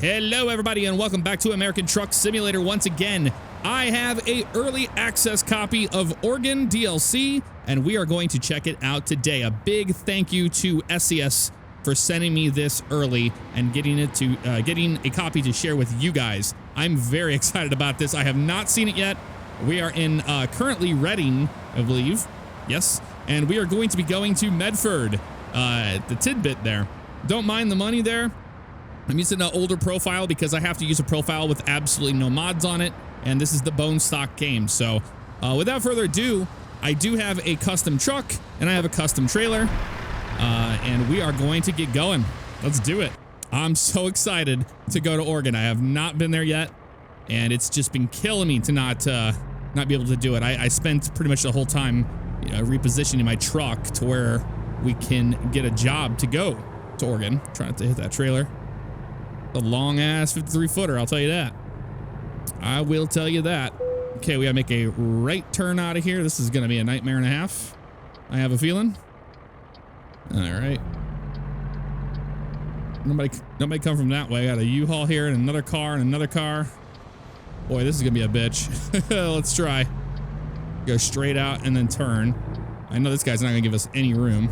Hello everybody and welcome back to American Truck Simulator once again. I have a early access copy of Oregon DLC and we are going to check it out today. A big thank you to SCS for sending me this early and getting a copy to share with you guys. I'm very excited about this. I have not seen it yet. We are in currently Reading, I believe. Yes. And we are going to be going to Medford, the tidbit there. Don't mind the money there. I'm using an older profile because I have to use a profile with absolutely no mods on it, and this is the bone stock game. So without further ado, I do have a custom truck and I have a custom trailer, and we are going to get going. Let's do it. I'm so excited to go to Oregon. I have not been there yet, and it's just been killing me to not be able to do it. I spent pretty much the whole time repositioning my truck to where we can get a job to go to Oregon. Trying to hit that trailer. A long ass 53 footer, I'll tell you that. I will tell you that. Okay, we gotta make a right turn out of here. This is gonna be a nightmare and a half, I have a feeling. All right. Nobody come from that way. I got a U-Haul here and another car and another car. Boy, this is gonna be a bitch. Let's try. Go straight out and then turn. I know this guy's not gonna give us any room,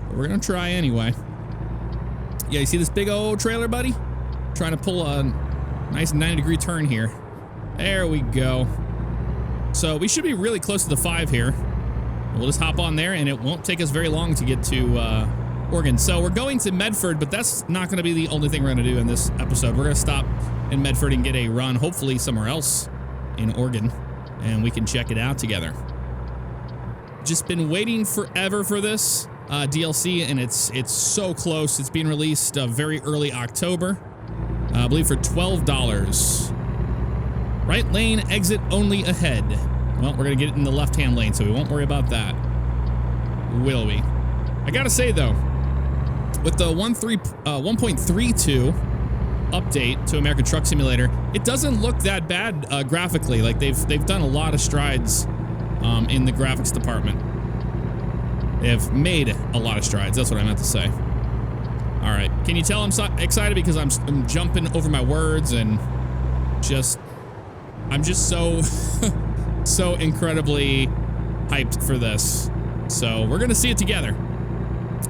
but we're gonna try anyway. Yeah, you see this big old trailer, buddy? Trying to pull a nice 90-degree turn here. There we go. So we should be really close to the 5 here. We'll just hop on there and it won't take us very long to get to Oregon. So we're going to Medford, but that's not going to be the only thing we're going to do in this episode. We're going to stop in Medford and get a run, hopefully somewhere else in Oregon, and we can check it out together. Just been waiting forever for this DLC, and it's so close. It's being released very early October, I believe for $12. Right lane exit only ahead. Well, we're gonna get it in the left-hand lane, so we won't worry about that, will we? I gotta say though, with the 1.32 update to American Truck Simulator, it doesn't look that bad graphically. Like they've done a lot of strides in the graphics department. They have made a lot of strides. That's what I meant to say. All right. Can you tell I'm so excited because I'm jumping over my words and I'm just so so incredibly hyped for this. So we're gonna see it together.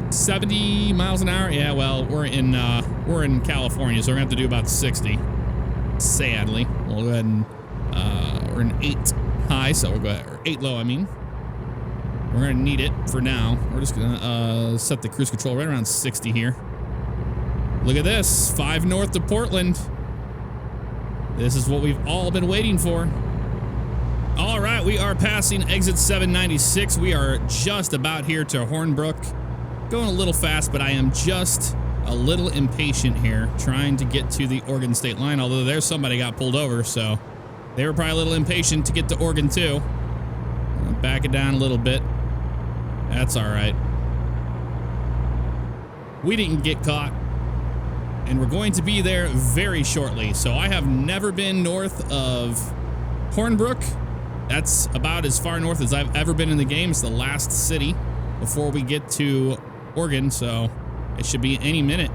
70 miles an hour. Yeah. Well, we're in California, so we're gonna have to do about 60. Sadly, we'll go ahead and we're in 8 high, so we'll go ahead, or 8 low. I mean. We're gonna need it for now. We're just gonna set the cruise control right around 60 here. Look at this, 5 north to Portland. This is what we've all been waiting for. All right, we are passing exit 796. We are just about here to Hornbrook. Going a little fast, but I am just a little impatient here, trying to get to the Oregon state line, although there's somebody got pulled over, so they were probably a little impatient to get to Oregon too. I'll back it down a little bit. That's all right. We didn't get caught, and we're going to be there very shortly. So I have never been north of Hornbrook. That's about as far north as I've ever been in the game. It's the last city before we get to Oregon, so it should be any minute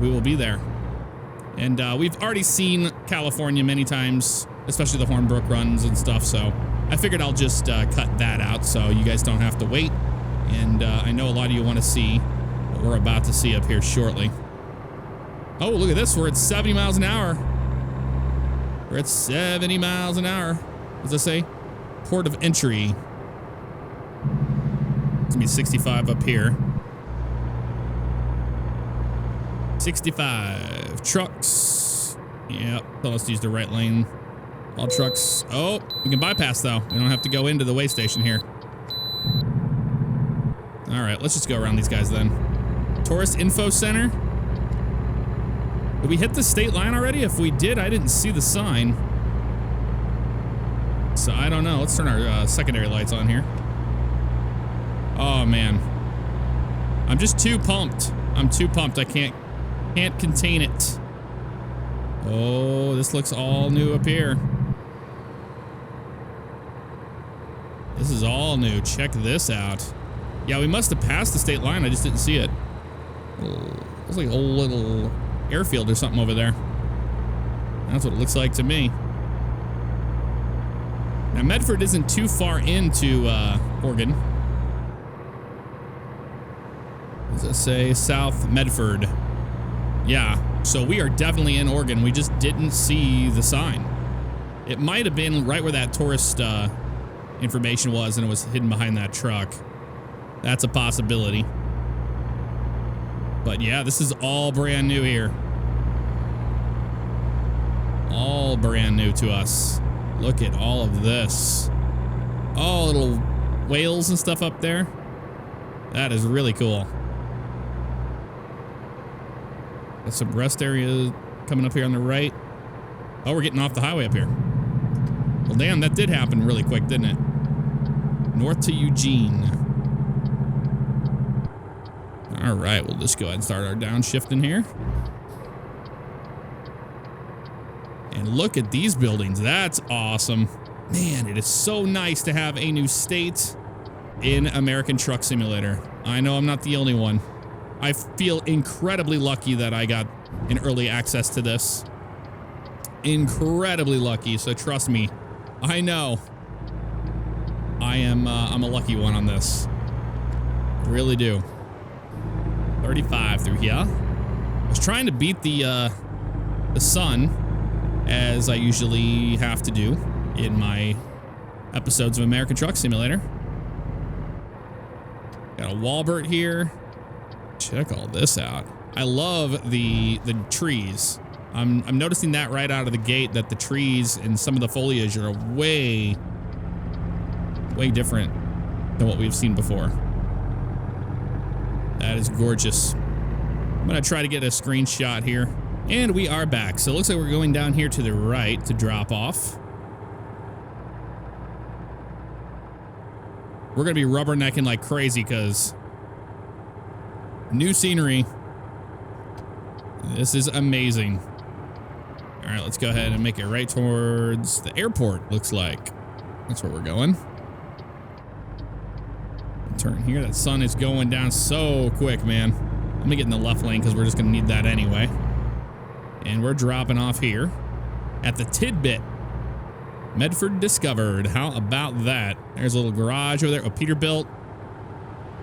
we will be there. And we've already seen California many times, especially the Hornbrook runs and stuff, so I figured I'll just cut that out so you guys don't have to wait. And I know a lot of you want to see what we're about to see up here shortly. Oh, look at this. We're at 70 miles an hour. We're at 70 miles an hour. What does it say? Port of entry. It's going to be 65 up here. 65. Trucks. Yep. So let's use the right lane. All trucks. Oh, we can bypass though. We don't have to go into the way station here. All right, let's just go around these guys then. Tourist Info Center. Did we hit the state line already? If we did, I didn't see the sign. So I don't know. Let's turn our secondary lights on here. Oh man. I'm just too pumped. I'm too pumped. I can't contain it. Oh, this looks all new up here. This is all new. Check this out. Yeah, we must have passed the state line. I just didn't see it. It's like a little airfield or something over there. That's what it looks like to me. Now, Medford isn't too far into Oregon. Does it say South Medford? Yeah, so we are definitely in Oregon. We just didn't see the sign. It might have been right where that tourist information was, and it was hidden behind that truck. That's a possibility. But yeah, this is all brand new here. All brand new to us. Look at all of this. Oh, little whales and stuff up there. That is really cool. Got some rest area coming up here on the right. Oh, we're getting off the highway up here. Well, damn, that did happen really quick, didn't it? North to Eugene. All right, we'll just go ahead and start our downshifting here. And look at these buildings. That's awesome. Man, it is so nice to have a new state in American Truck Simulator. I know I'm not the only one. I feel incredibly lucky that I got an early access to this. Incredibly lucky, so trust me. I know. I'm a lucky one on this. Really do. 35 through here. I was trying to beat the sun, as I usually have to do in my episodes of American Truck Simulator. Got a Walbert here. Check all this out. I love the trees. I'm noticing that right out of the gate, that the trees and some of the foliage are way different than what we've seen before. That is gorgeous. I'm gonna try to get a screenshot here. And we are back. So it looks like we're going down here to the right to drop off. We're gonna be rubbernecking like crazy because new scenery. This is amazing. All right, let's go ahead and make it right towards the airport, looks like. That's where we're going. Turn here. That sun is going down so quick, man. Let me get in the left lane because we're just going to need that anyway. And we're dropping off here at the Tidbit. Medford discovered. How about that? There's a little garage over there. Oh, Peterbilt.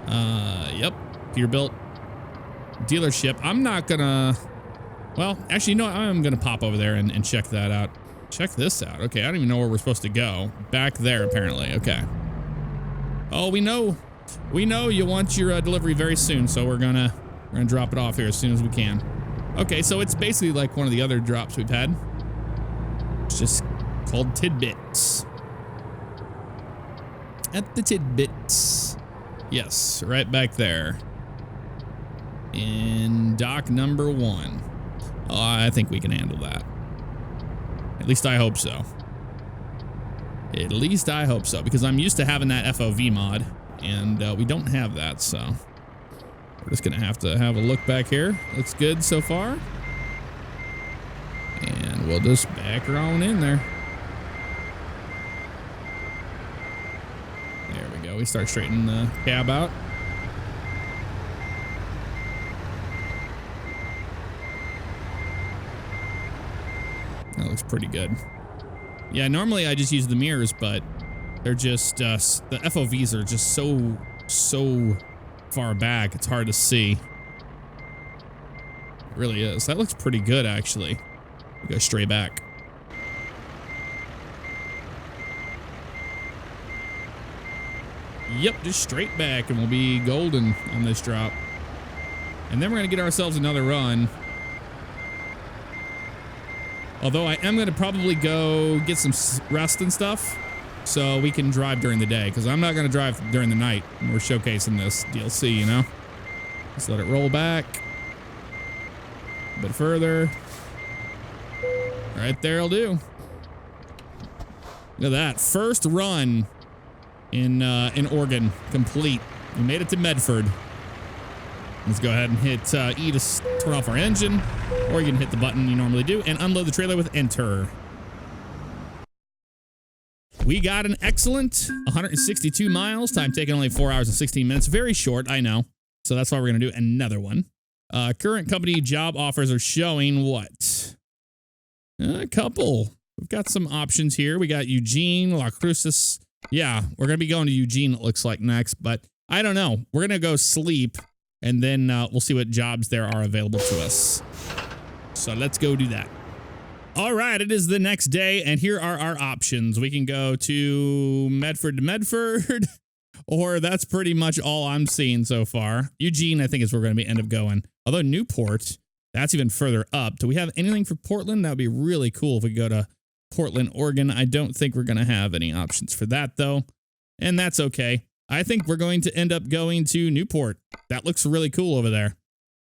Yep. Peterbilt dealership. I'm not going to... Well, actually, no, I'm going to pop over there and check that out. Check this out. Okay, I don't even know where we're supposed to go. Back there, apparently. Okay. Oh, we know you want your delivery very soon, so we're gonna drop it off here as soon as we can. Okay, so it's basically like one of the other drops we've had. It's just called Tidbits. At the Tidbits. Yes, right back there. In dock number 1. Oh, I think we can handle that. At least I hope so. At least I hope so, because I'm used to having that FOV mod, and we don't have that, so we're just gonna have to have a look back here. Looks good so far. And we'll just back her on in there. There we go. We start straightening the cab out. That looks pretty good. Yeah, normally I just use the mirrors, but they're just, the FOVs are just so far back, it's hard to see. It really is. That looks pretty good, actually. We go straight back. Yep, just straight back, and we'll be golden on this drop. And then we're going to get ourselves another run. Although I am going to probably go get some rest and stuff so we can drive during the day, because I'm not going to drive during the night when we're showcasing this DLC, you know? Just let it roll back a bit further. Right there will do. Look at that. First run in Oregon complete. We made it to Medford. Let's go ahead and hit E to turn off our engine, or you can hit the button you normally do and unload the trailer with enter. We got an excellent 162 miles, time taken only 4 hours and 16 minutes. Very short, I know. So that's why we're going to do another one. Current company job offers are showing what? A couple. We've got some options here. We got Eugene, La Cruces. Yeah, we're going to be going to Eugene, it looks like, next. But I don't know. We're going to go sleep, and then we'll see what jobs there are available to us. So let's go do that. All right, it is the next day, and here are our options. We can go to Medford, or that's pretty much all I'm seeing so far. Eugene, I think, is where we're going to end up going. Although Newport, that's even further up. Do we have anything for Portland? That would be really cool if we go to Portland, Oregon. I don't think we're going to have any options for that, though, and that's okay. I think we're going to end up going to Newport. That looks really cool over there,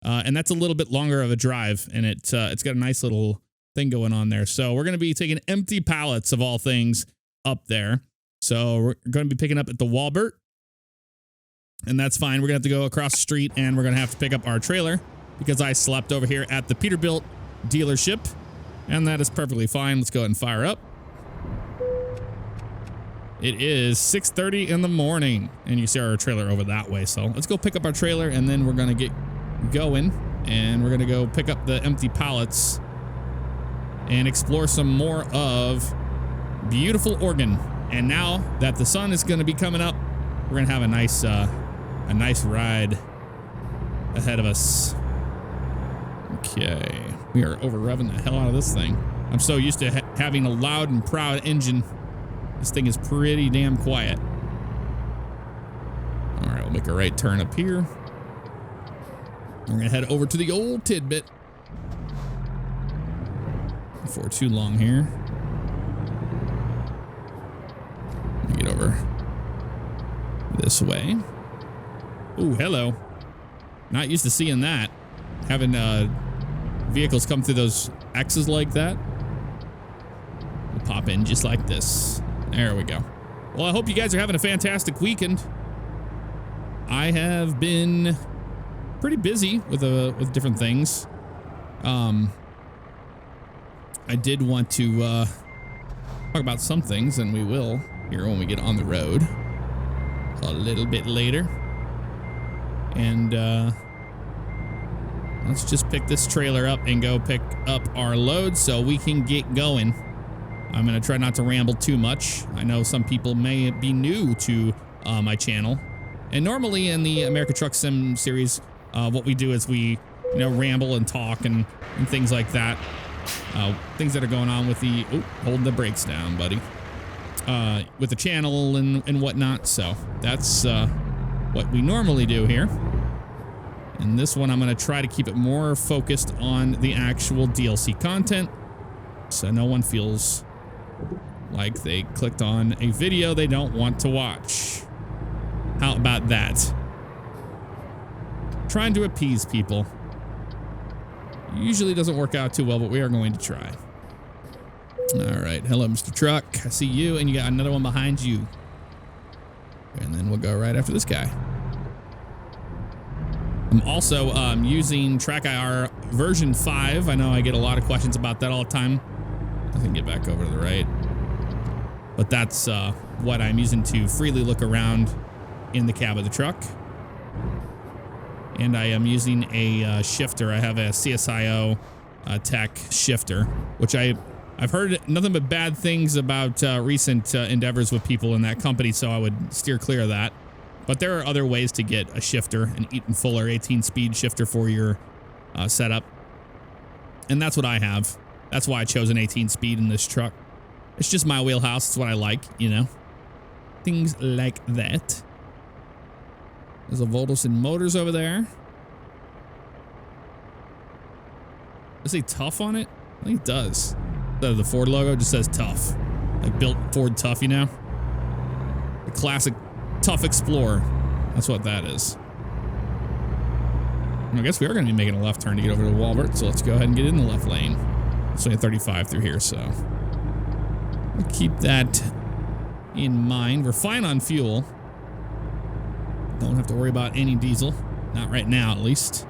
and that's a little bit longer of a drive, and it's got a nice little thing going on there. So we're going to be taking empty pallets of all things up there. So we're going to be picking up at the Walbert, and that's fine. We're going to have to go across the street, and we're going to have to pick up our trailer because I slept over here at the Peterbilt dealership, and that is perfectly fine. Let's go ahead and fire up. It is 6:30 in the morning, and you see our trailer over that way. So let's go pick up our trailer, and then we're going to get going, and we're going to go pick up the empty pallets and explore some more of beautiful Oregon. And now that the sun is going to be coming up, we're going to have a nice ride ahead of us. Okay, we are over revving the hell out of this thing. I'm so used to having a loud and proud engine. This thing is pretty damn quiet. All right, we'll make a right turn up here. We're going to head over to the old tidbit. Before too long here. Let me get over this way. Ooh, hello. Not used to seeing that. Having vehicles come through those X's like that. We'll pop in just like this. There we go. Well, I hope you guys are having a fantastic weekend. I have been pretty busy with different things. I did want to talk about some things, and we will here when we get on the road a little bit later. And let's just pick this trailer up and go pick up our load so we can get going. I'm going to try not to ramble too much. I know some people may be new to my channel. And normally in the American Truck Sim series, what we do is we ramble and talk and things like that. Things that are going on with the... Oh, holding the brakes down, buddy. With the channel and whatnot. So that's what we normally do here. And this one, I'm going to try to keep it more focused on the actual DLC content, so no one feels like they clicked on a video they don't want to watch. How about that? Trying to appease people. Usually doesn't work out too well, but we are going to try. All right. Hello, Mr. Truck. I see you, and you got another one behind you. And then we'll go right after this guy. I'm also using TrackIR version 5. I know I get a lot of questions about that all the time. I can get back over to the right. But that's what I'm using to freely look around in the cab of the truck. And I am using a shifter. I have a CSIO tech shifter, which I've heard nothing but bad things about recent endeavors with people in that company, so I would steer clear of that. But there are other ways to get a shifter, an Eaton Fuller 18-speed shifter for your setup. And that's what I have. That's why I chose an 18-speed in this truck. It's just my wheelhouse. It's what I like, Things like that. There's a Voltosin Motors over there. Does it say tough on it? I think it does. The Ford logo just says tough. Like built Ford tough, The classic Tough Explorer. That's what that is. I guess we are going to be making a left turn to get over to Walbert, so let's go ahead and get in the left lane. It's only a 35 through here, so we'll keep that in mind. We're fine on fuel. Don't have to worry about any diesel. Not right now, at least.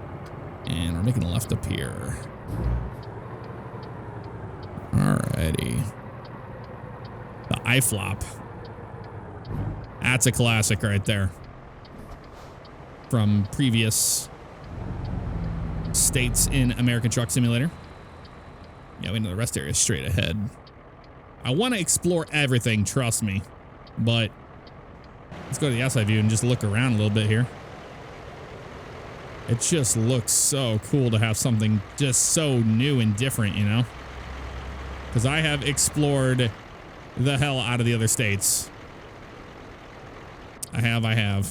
And we're making a left up here. Alrighty. The iFlop. That's a classic right there. From previous states in American Truck Simulator. Yeah, we know the rest area is straight ahead. I want to explore everything, trust me. But let's go to the outside view and just look around a little bit here. It just looks so cool to have something just so new and different, you know? Because I have explored the hell out of the other states. I have. I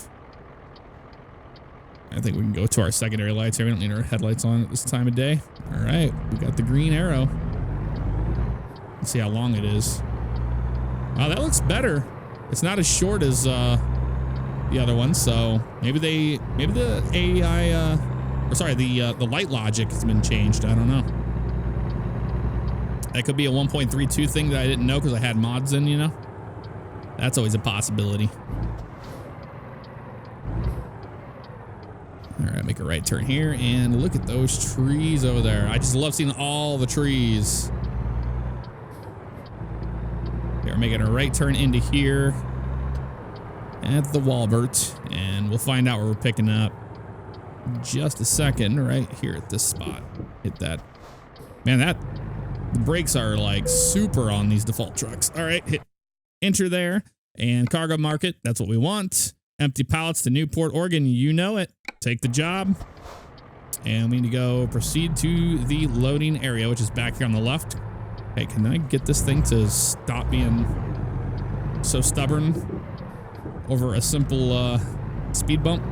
think we can go to our secondary lights here. We don't need our headlights on at this time of day. All right, we got the green arrow. Let's see how long it is. Oh, that looks better. It's not as short as the other one, so maybe the AI, or sorry, the light logic has been changed. I don't know. That could be a 1.32 thing that I didn't know because I had mods in, you know? That's always a possibility. All right, make a right turn here and look at those trees over there. I just love seeing all the trees. Okay, we're making a right turn into here at the Walbert, and we'll find out where we're picking up in just a second right here at this spot. Hit that. Man, the brakes are like super on these default trucks. All right, hit enter there and cargo market. That's what we want. Empty pallets to Newport, Oregon. You know it. Take the job. And we need to go proceed to the loading area, which is back here on the left. Hey, can I get this thing to stop being so stubborn over a simple speed bump?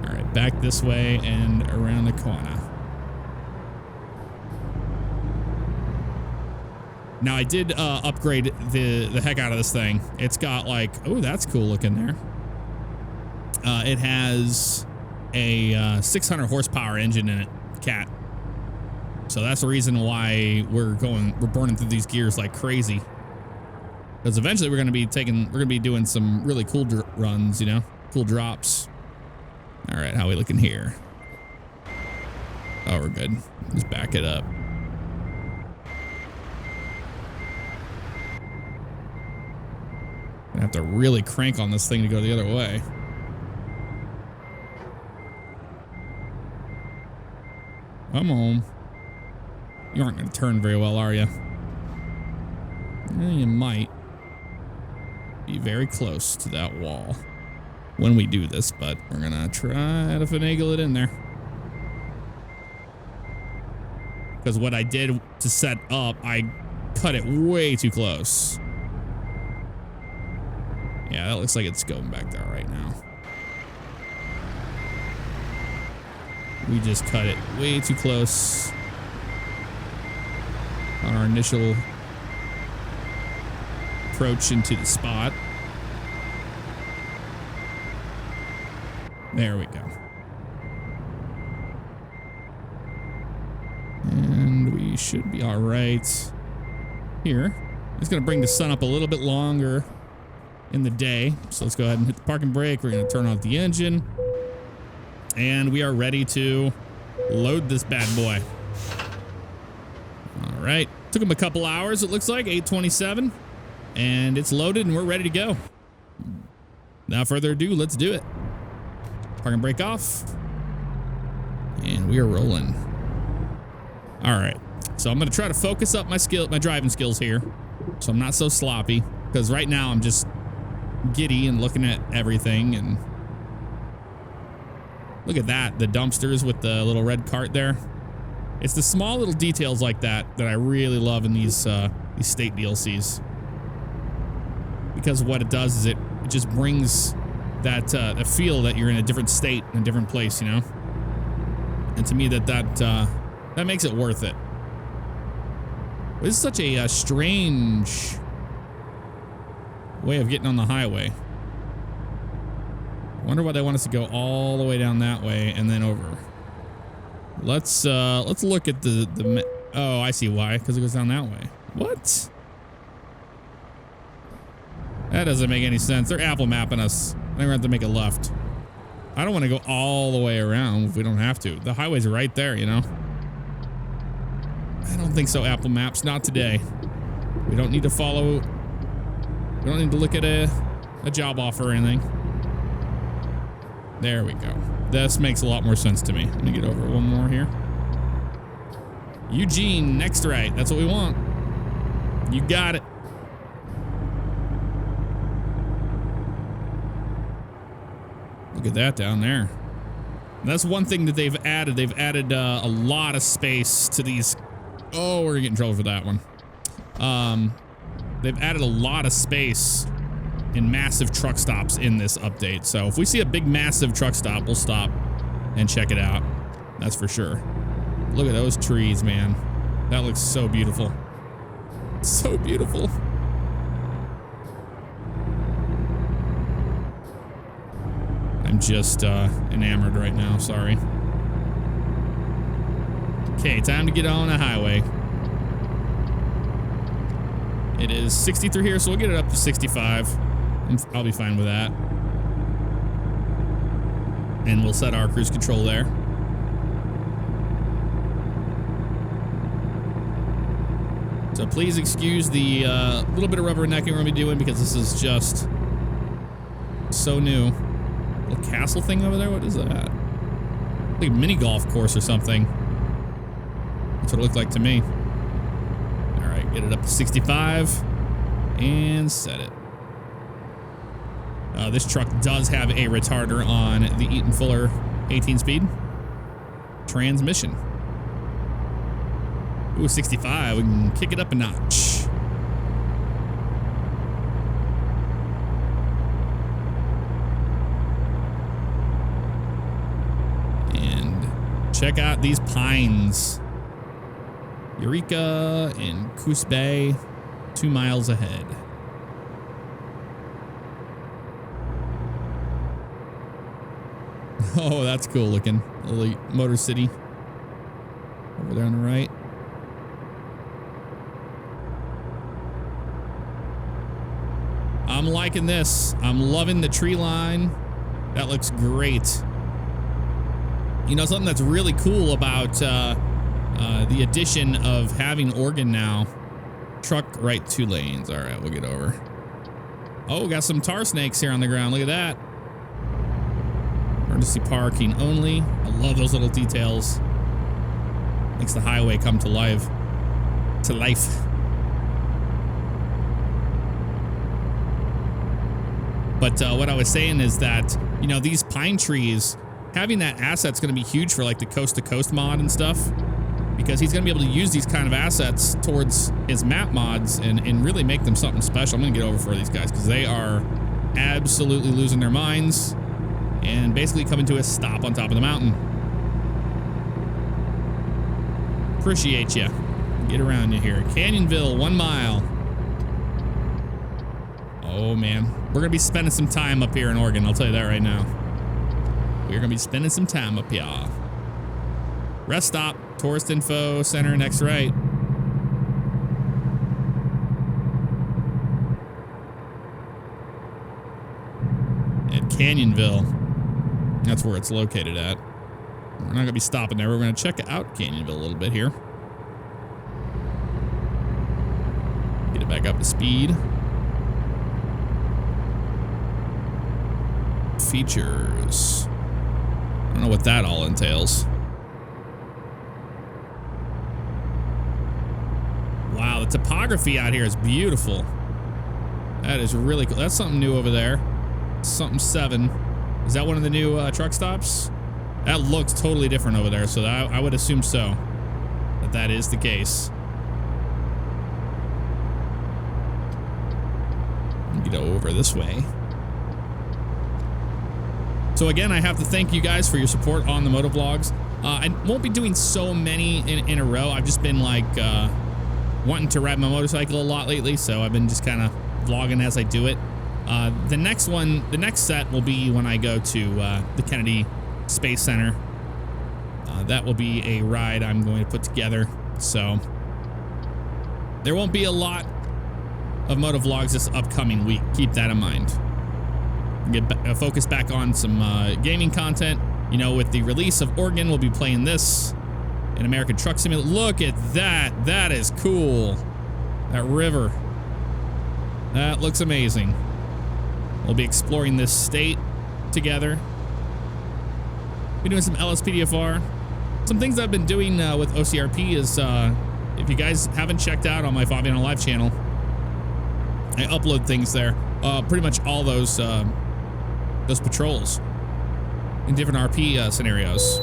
All right, back this way and around the corner. Now I did upgrade the heck out of this thing. It's got like, oh, that's cool looking there. It has a 600 horsepower engine in it, cat. So that's the reason why we're burning through these gears like crazy. Because eventually we're gonna be doing some really cool runs, you know, cool drops. All right, how we looking here? Oh, we're good. Just back it up. I have to really crank on this thing to go the other way. Come on. You aren't going to turn very well, are you? You might be very close to that wall when we do this, but we're going to try to finagle it in there. Because what I did to set up, I cut it way too close. Yeah, that looks like it's going back there right now. We just cut it way too close on our initial approach into the spot. There we go. And we should be all right here. It's going to bring the sun up a little bit longer in the day. So let's go ahead and hit the parking brake. We're going to turn off the engine. And we are ready to load this bad boy. All right. Took them a couple hours, it looks like, 8:27. And it's loaded and we're ready to go. Without further ado, let's do it. Parking brake off. And we are rolling. All right. So I'm going to try to focus up my driving skills here, so I'm not so sloppy, because right now I'm just giddy and looking at everything. And look at that, the dumpsters with the little red cart there. It's the small little details like that I really love in these state DLCs, because what it does is it just brings that a feel that you're in a different state, in a different place, you know. And to me, that makes it worth it. This is such a strange way of getting on the highway. I wonder why they want us to go all the way down that way and then over. Let's look at the oh, I see why, because it goes down that way. What? That doesn't make any sense. They're Apple mapping us. I think we're gonna have to make a left. I don't want to go all the way around if we don't have to. The highway's right there, you know. I don't think so, Apple Maps. Not today. We don't need to follow. We don't need to look at a job offer or anything. There we go. This makes a lot more sense to me. Let me get over one more here. Eugene, next right. That's what we want. You got it. Look at that down there. That's one thing that they've added. They've added a lot of space to these. Oh, we're gonna get in trouble for that one. They've added a lot of space in massive truck stops in this update. So if we see a big, massive truck stop, we'll stop and check it out. That's for sure. Look at those trees, man. That looks so beautiful. So beautiful. I'm just enamored right now, sorry. Okay, time to get on a highway. It is 63 here, so we'll get it up to 65. I'll be fine with that. And we'll set our cruise control there. So please excuse the little bit of rubbernecking we're gonna be doing because this is just so new. Little castle thing over there, what is that? Like a mini golf course or something. That's what it looked like to me. All right, get it up to 65 and set it. This truck does have a retarder on the Eaton Fuller 18-speed transmission. Ooh, 65. We can kick it up a notch. And check out these pines. Eureka and Coos Bay, 2 miles ahead. Oh, that's cool looking. Little Motor City over there on the right. I'm liking this. I'm loving the tree line. That looks great. You know, something that's really cool about the addition of having Oregon now. Truck right 2 lanes. All right, we'll get over. Oh, got some tar snakes here on the ground. Look at that. Emergency parking only. I love those little details. Makes the highway come to life. But what I was saying is that, you know, these pine trees, having that asset's going to be huge for like the coast to coast mod and stuff, because he's going to be able to use these kind of assets towards his map mods and really make them something special. I'm going to get over for these guys because they are absolutely losing their minds and basically coming to a stop on top of the mountain. Appreciate you. Get around you here. Canyonville, 1 mile. Oh man, we're gonna be spending some time up here in Oregon. I'll tell you that right now. We're gonna be spending some time up here. Rest stop, tourist info center, next right. At Canyonville. That's where it's located at. We're not gonna be stopping there. We're gonna check out Canyonville a little bit here. Get it back up to speed. Features. I don't know what that all entails. Wow, the topography out here is beautiful. That is really cool. That's something new over there. Something 7. Is that one of the new truck stops? That looks totally different over there, so I would assume so. That is the case. Get over this way. So again, I have to thank you guys for your support on the motovlogs. I won't be doing so many in a row. I've just been like wanting to ride my motorcycle a lot lately, so I've been just kind of vlogging as I do it. The next set will be when I go to the Kennedy Space Center. That will be a ride I'm going to put together. So there won't be a lot of motovlogs this upcoming week. Keep that in mind. Get focus back on some gaming content. You know, with the release of Oregon, we'll be playing this in American Truck Simulator. Look at that. That is cool. That river. That looks amazing. We'll be exploring this state together. Been doing some LSPDFR. Some things I've been doing with OCRP is, if you guys haven't checked out on my Fabiano Live channel, I upload things there. Pretty much all those patrols in different RP scenarios.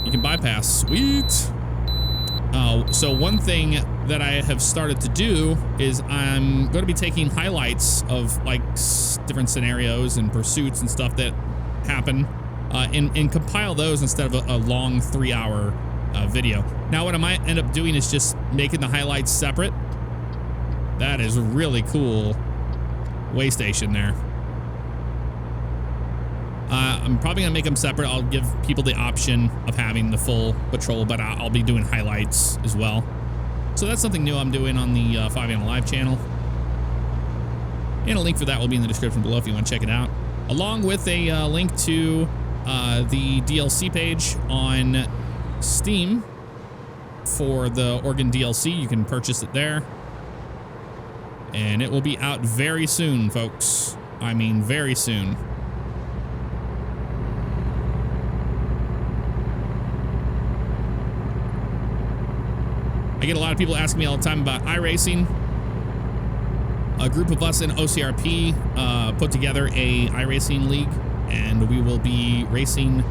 You can bypass. Sweet. So one thing that I have started to do is I'm going to be taking highlights of like different scenarios and pursuits and stuff that happen and compile those instead of a long 3-hour video. Now what I might end up doing is just making the highlights separate. That is really cool. Way station there. I'm probably gonna make them separate. I'll give people the option of having the full patrol, but I'll be doing highlights as well. So that's something new I'm doing on the Fabiano Live channel. And a link for that will be in the description below if you want to check it out. Along with a link to the DLC page on Steam for the Oregon DLC. You can purchase it there. And it will be out very soon, folks. I mean, very soon. I get a lot of people asking me all the time about iRacing. A group of us in OCRP put together a iRacing league, and we will be racing,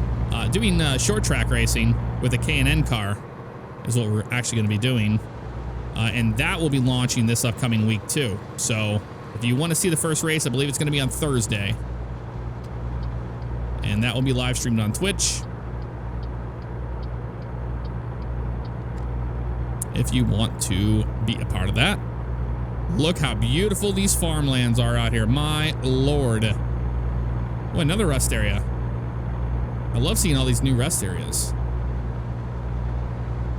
doing short track racing with a K&N car is what we're actually going to be doing. And that will be launching this upcoming week too. So if you want to see the first race, I believe it's going to be on Thursday. And that will be live streamed on Twitch. If you want to be a part of that. Look how beautiful these farmlands are out here. My Lord. Oh, another rest area. I love seeing all these new rest areas.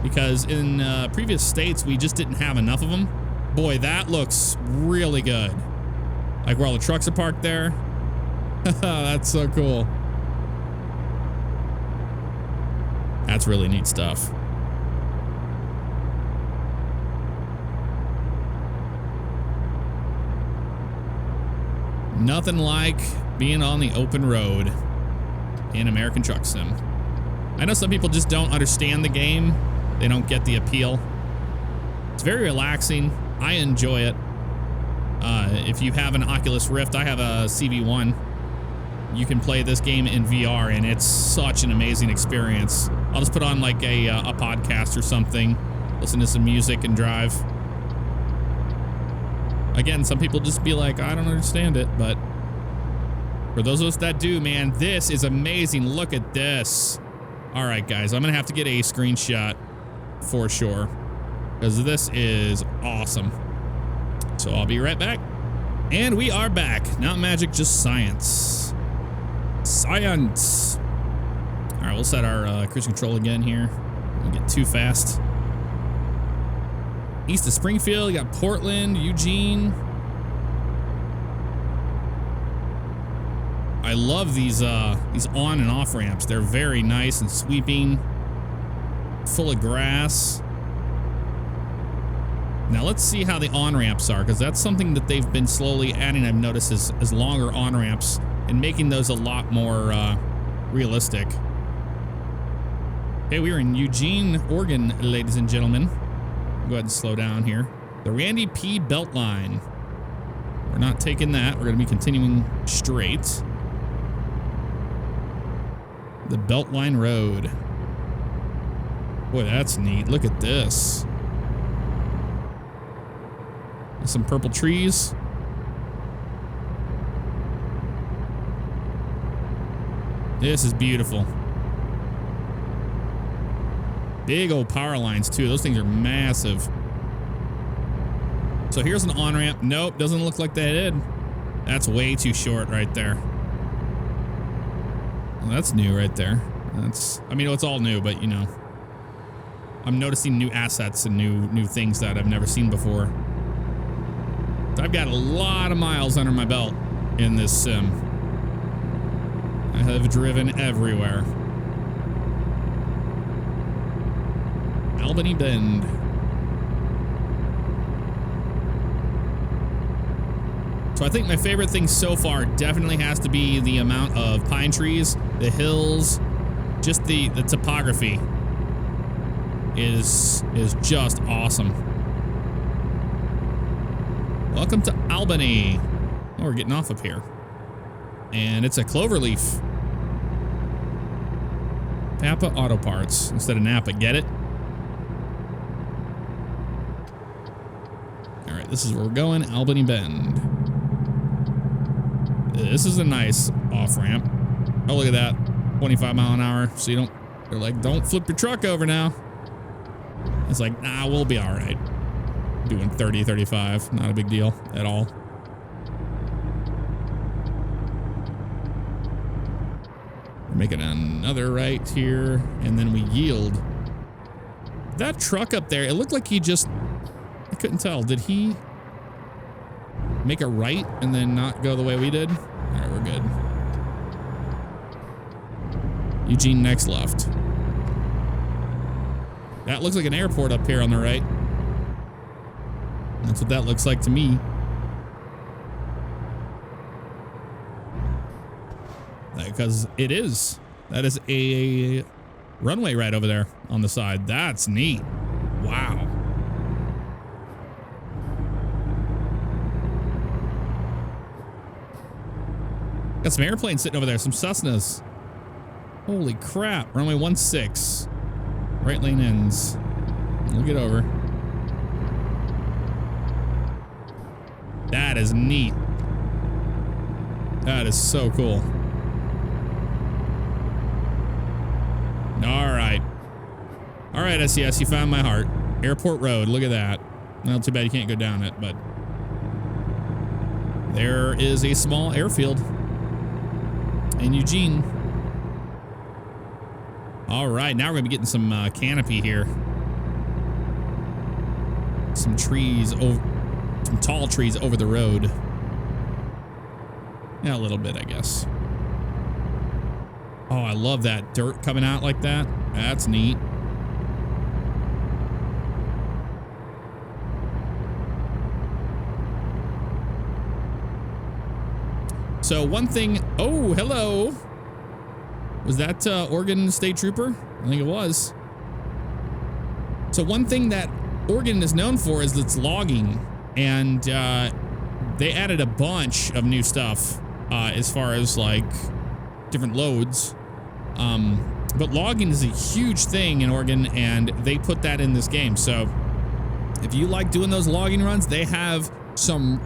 Because in previous states, we just didn't have enough of them. Boy, that looks really good. Like where all the trucks are parked there. That's so cool. That's really neat stuff. Nothing like being on the open road in American Truck Sim. I know some people just don't understand the game. They don't get the appeal. It's very relaxing. I enjoy it. If you have an Oculus Rift, I have a CV1. You can play this game in VR, and it's such an amazing experience. I'll just put on like a podcast or something, listen to some music, and drive. Again, some people just be like, I don't understand it, but for those of us that do, man, this is amazing. Look at this. All right, guys, I'm gonna have to get a screenshot for sure, because this is awesome. So I'll be right back. And we are back. Not magic, just science. Science. All right, we'll set our cruise control again here. Don't get too fast. East of Springfield, you got Portland, Eugene. I love these on and off ramps. They're very nice and sweeping, full of grass. Now let's see how the on ramps are, because that's something that they've been slowly adding. I've noticed as longer on ramps and making those a lot more realistic. Okay, we're in Eugene, Oregon, ladies and gentlemen. Go ahead and slow down here. The Randy P. Beltline. We're not taking that. We're going to be continuing straight. The Beltline Road. Boy, that's neat. Look at this. Some purple trees. This is beautiful. Big old power lines too. Those things are massive. So here's an on-ramp. Nope, doesn't look like that did. That's way too short right there. Well, that's new right there. That's, I mean, it's all new, but you know, I'm noticing new assets and new things that I've never seen before. I've got a lot of miles under my belt in this sim. I have driven everywhere. Albany Bend. So I think my favorite thing so far definitely has to be the amount of pine trees, the hills, just the topography is just awesome. Welcome to Albany. Oh, we're getting off up here. And it's a Cloverleaf. Papa Auto Parts instead of Napa. Get it? All right, this is where we're going. Albany Bend. This is a nice off-ramp. Oh, look at that. 25 mile an hour. So you don't, they're like, don't flip your truck over now. It's like, nah, we'll be all right. Doing 30, 35. Not a big deal at all. We're making another right here, and then we yield. That truck up there, it looked like he just, I couldn't tell. Did he make a right and then not go the way we did? All right, we're good. Eugene, next left. That looks like an airport up here on the right. That's what that looks like to me. Because it is. That is a runway right over there on the side. That's neat. Wow. Got some airplanes sitting over there. Some Cessnas. Holy crap. Runway 16. Right lane ends. We'll get over. That is neat. That is so cool. All right. All right, SES, you found my heart. Airport Road, look at that. Well, too bad you can't go down it, but there is a small airfield in Eugene. All right, now we're gonna be getting some canopy here. Some trees, some tall trees over the road. Yeah, a little bit, I guess. Oh, I love that dirt coming out like that. That's neat. So one thing, oh, hello. Was that Oregon State Trooper? I think it was. So one thing that Oregon is known for is its logging. And they added a bunch of new stuff as far as like different loads. But logging is a huge thing in Oregon, and they put that in this game. So if you like doing those logging runs, they have some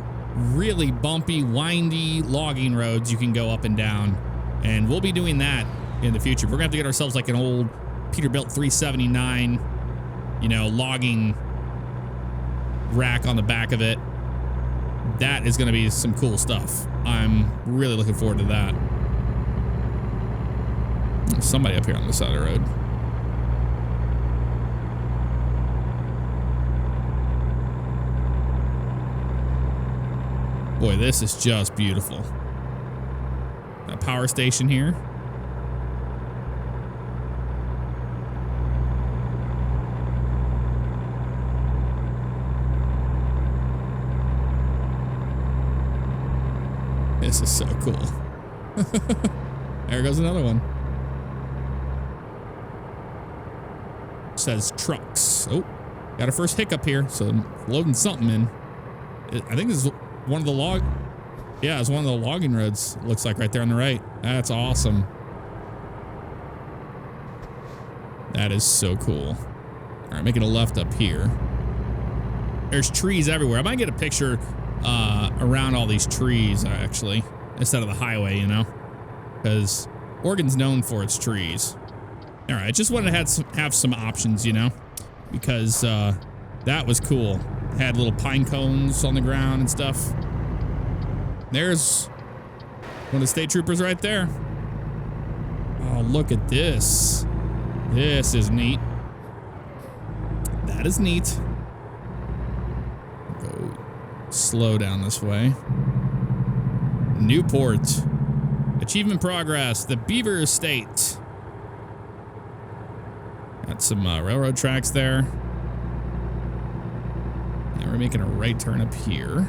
really bumpy, windy logging roads you can go up and down. And we'll be doing that in the future. We're gonna have to get ourselves like an old Peterbilt 379, you know, logging rack on the back of it. That is gonna be some cool stuff. I'm really looking forward to that. There's somebody up here on the side of the road. Boy, this is just beautiful. A power station here. This is so cool. There goes another one. Says trucks. Oh, got a first hiccup here. So I'm loading something in. I think this is one of the log. Yeah, it's one of the logging roads. Looks like right there on the right. That's awesome. That is so cool. All right, making a left up here. There's trees everywhere. I might get a picture around all these trees actually, instead of the highway, you know, because Oregon's known for its trees. All right, just wanted to have some options, you know, because that was cool. Had little pine cones on the ground and stuff. There's one of the state troopers right there. Oh, look at this. This is neat. That is neat. Go slow down this way. Newport. Achievement progress. The Beaver Estate. Got some railroad tracks there. And we're making a right turn up here.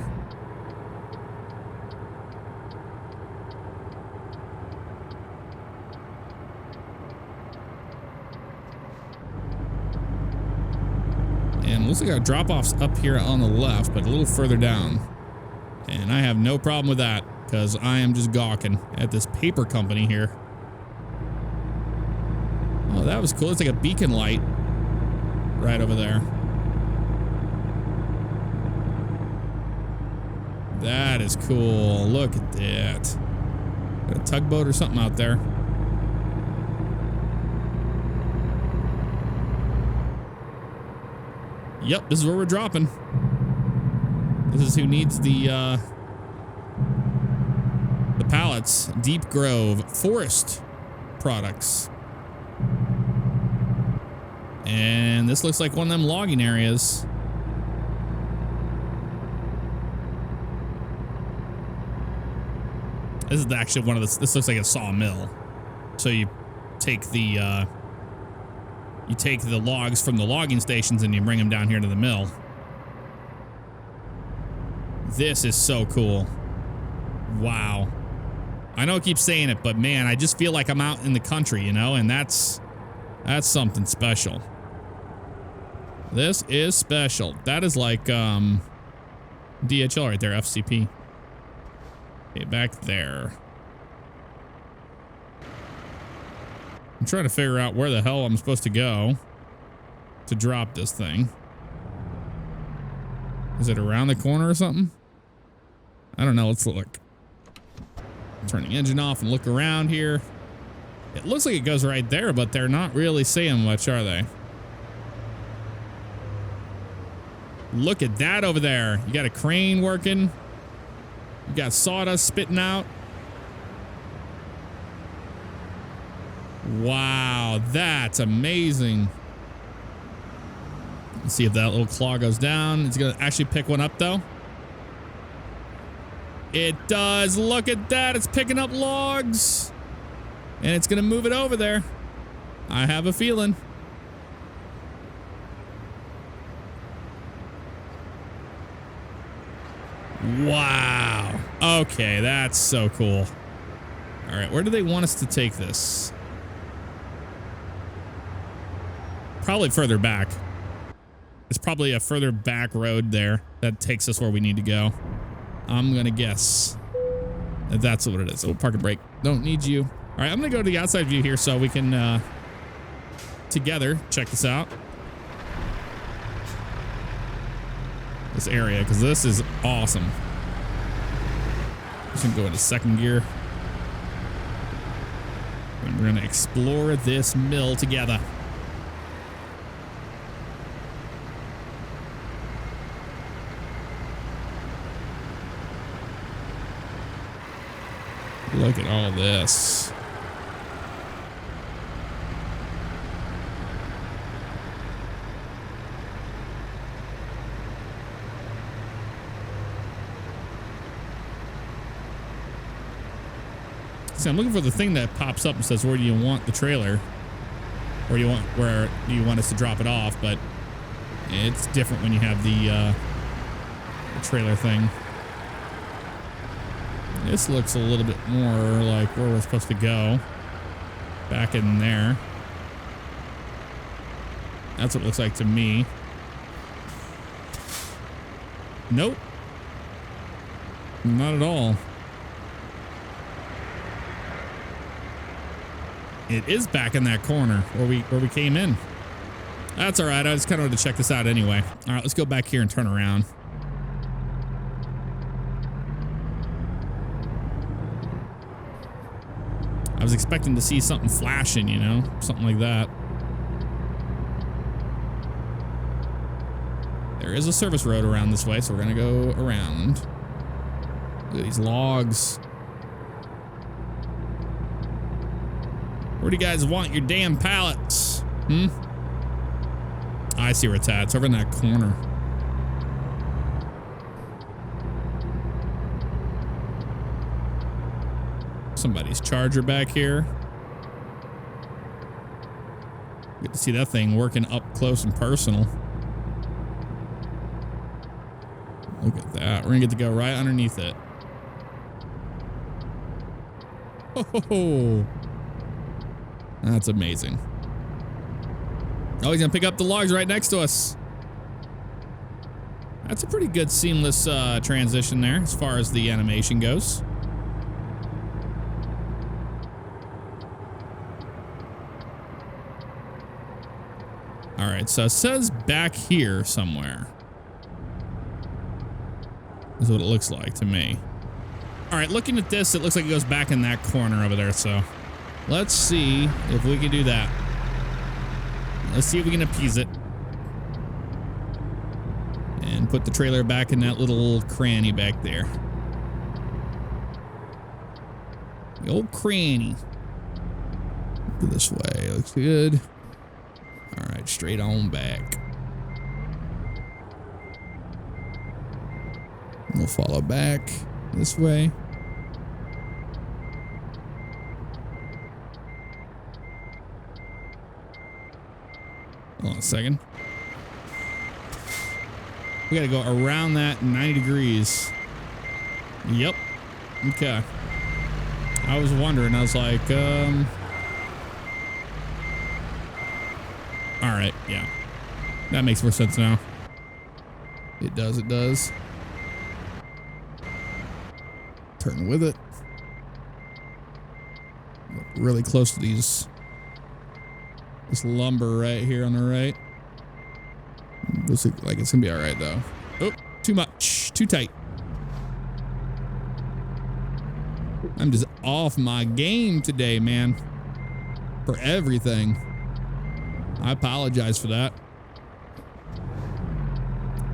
And looks like our drop-off's up here on the left, but a little further down. And I have no problem with that, because I am just gawking at this paper company here. Oh, that was cool. It's like a beacon light right over there. That is cool. Look at that. Got a tugboat or something out there. Yep, this is where we're dropping. This is who needs the pallets. Deep Grove Forest Products. And this looks like one of them logging areas. This is actually one of the, this looks like a sawmill. So you take the logs from the logging stations and you bring them down here to the mill. This is so cool. Wow. I know I keep saying it, but man, I just feel like I'm out in the country, you know, and that's something special. This is special. That is like DHL right there, FCP. Okay, back there. I'm trying to figure out where the hell I'm supposed to go to drop this thing. Is it around the corner or something? I don't know. Let's look. Turn the engine off and look around here. It looks like it goes right there, but they're not really saying much, are they? Look at that over there. You got a crane working. You got sawdust spitting out. Wow, that's amazing. Let's see if that little claw goes down. It's gonna actually pick one up though. It does. Look at that. It's picking up logs. And it's gonna move it over there. I have a feeling. Wow. Okay, that's so cool. All right, where do they want us to take this? Probably further back. It's probably a further back road there that takes us where we need to go. I'm gonna guess that that's what it is. Oh, park and brake. Don't need you. All right, I'm gonna go to the outside view here so we can together check this out. This area, because this is awesome. Just gonna go into second gear. And we're gonna explore this mill together. Look at all this. See, I'm looking for the thing that pops up and says, where do you want the trailer? Where do you want us to drop it off? But it's different when you have the trailer thing. This looks a little bit more like where we're supposed to go. Back in there. That's what it looks like to me. Nope. Not at all. It is back in that corner where we came in. That's all right. I just kind of wanted to check this out anyway. All right, let's go back here and turn around. I was expecting to see something flashing, you know, something like that. There is a service road around this way, so we're gonna go around. Look at these logs. Where do you guys want your damn pallets? I see where it's at. It's over in that corner. Somebody's charger back here. Get to see that thing working up close and personal. Look at that. We're gonna get to go right underneath it. Oh, that's amazing. Oh, he's gonna pick up the logs right next to us. That's a pretty good seamless transition there as far as the animation goes. All right, so it says back here somewhere. Is what it looks like to me. All right, looking at this, it looks like it goes back in that corner over there. So let's see if we can do that. Let's see if we can appease it. And put the trailer back in that little cranny back there. The old cranny. Go this way. Looks good. All right, straight on back. We'll follow back this way. Hold on a second. We got to go around that 90 degrees. Yep. Okay. I was wondering. I was like, all right. Yeah. That makes more sense now. It does. It does. Turn with it. Really close to this lumber right here on the right. Looks like it's gonna be all right though. Oh, too much, too tight. I'm just off my game today, man. For everything. I apologize for that.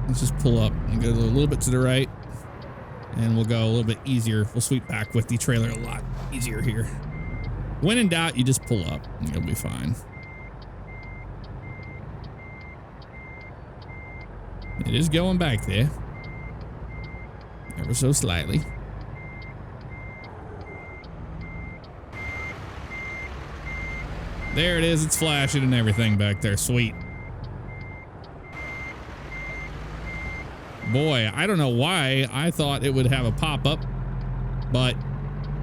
Let's just pull up and go a little bit to the right. And we'll go a little bit easier. We'll sweep back with the trailer a lot easier here. When in doubt, you just pull up and you'll be fine. It is going back there. Ever so slightly. There it is. It's flashing and everything back there. Sweet. Boy, I don't know why I thought it would have a pop-up, but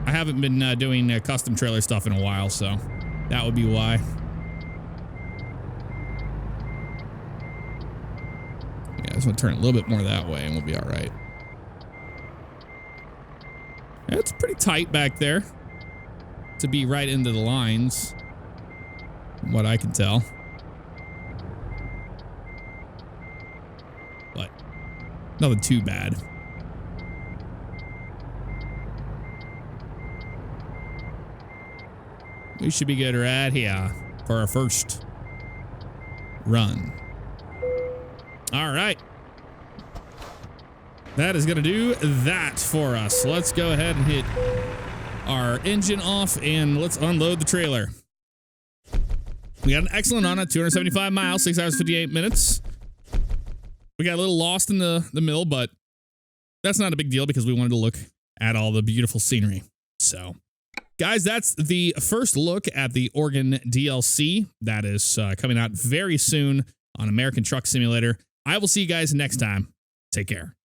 I haven't been doing custom trailer stuff in a while, so that would be why. Yeah, I just want to turn it a little bit more that way and we'll be all right. Yeah, it's pretty tight back there to be right into the lines, from what I can tell. But nothing too bad. We should be good right here for our first run. All right. That is going to do that for us. Let's go ahead and hit our engine off and let's unload the trailer. We got an excellent run at 275 miles, 6 hours, 58 minutes. We got a little lost in the middle, but that's not a big deal because we wanted to look at all the beautiful scenery. So, guys, that's the first look at the Oregon DLC that is coming out very soon on American Truck Simulator. I will see you guys next time. Take care.